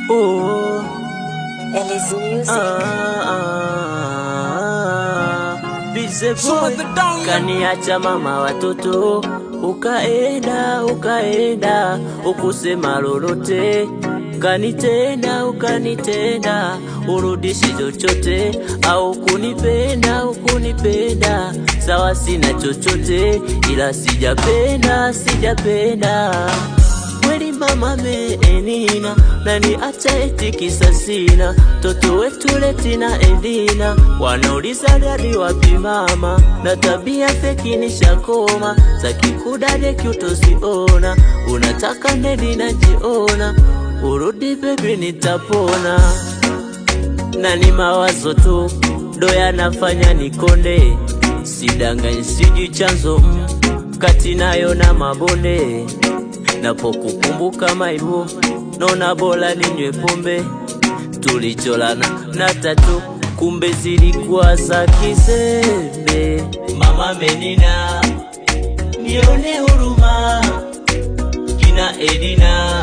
Oh, Ellis Music. Busy boy, kaniacha mama watoto, ukaenda ukusema lolote, ukanitenda urudishi chochote, au kunipenda sawa, sina chochote ila sijapenda kweli mama meenina, nani acha eti kisa sina, toto wetu Letina Edina, wanauliza dadi wapi mama, na tabia feki nishakoma, zaki kudade kiutosiona, unataka nedi najiona, urudi baby nitapona, nani mawazo tu ndo yanafanya nikonde, sidanganyi siji chanzo kati nayo na mabonde, napokukumbuka maibu nona bola ninywe pombe, tulicholana na tatu kumbe zilikuwa za kizembe. Mama menina nione huruma, kina Edina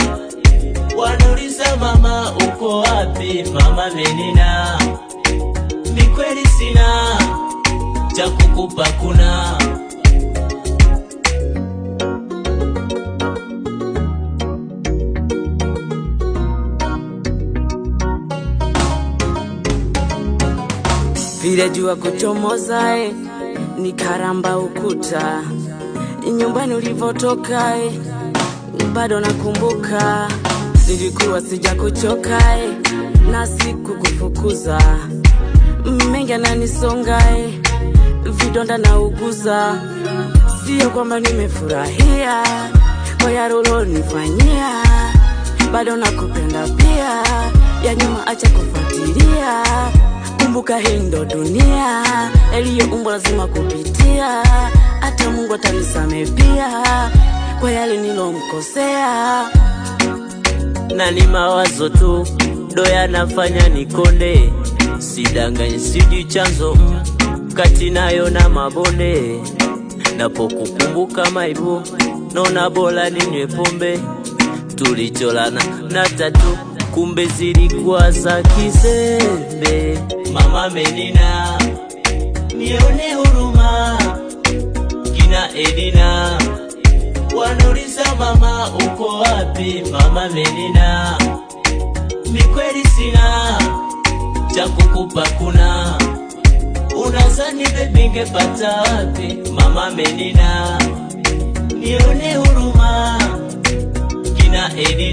wanauliza mama uko wapi, mama menina ni kweli sina cha kukupa kuna vile jua kuchomoza nikaramba ukuta, nyumbani ulivotoka bado nakumbuka, nilikuwa sija kuchoka na siku kufukuza, mengi ananisonga vidonda na uguza, sio kwamba nimefurahia kwa yale ulonifanyia, bado nakupenda pia, ya nyuma acha kufuatilia, kumbuka hii ndo dunia, iliyoumbwa lazima kupitia, hata Mungu atanisamehe pia kwa yale nilomkosea. Nani mawazo tu ndo yanafanya nikonde, sidanganyi siji chanzo kati nayo na mabonde, napokukumbuka maibu nona bola ninywe pombe, tulicholana na tatu kumbe zilikuwa za kizembe. Mama menina nione huruma, kina Edina wanauliza mama uko wapi, mama menina ni kweli sina cha kukupa kuna, unazani baby ngepata wapi, mama menina nione huruma, kina Edina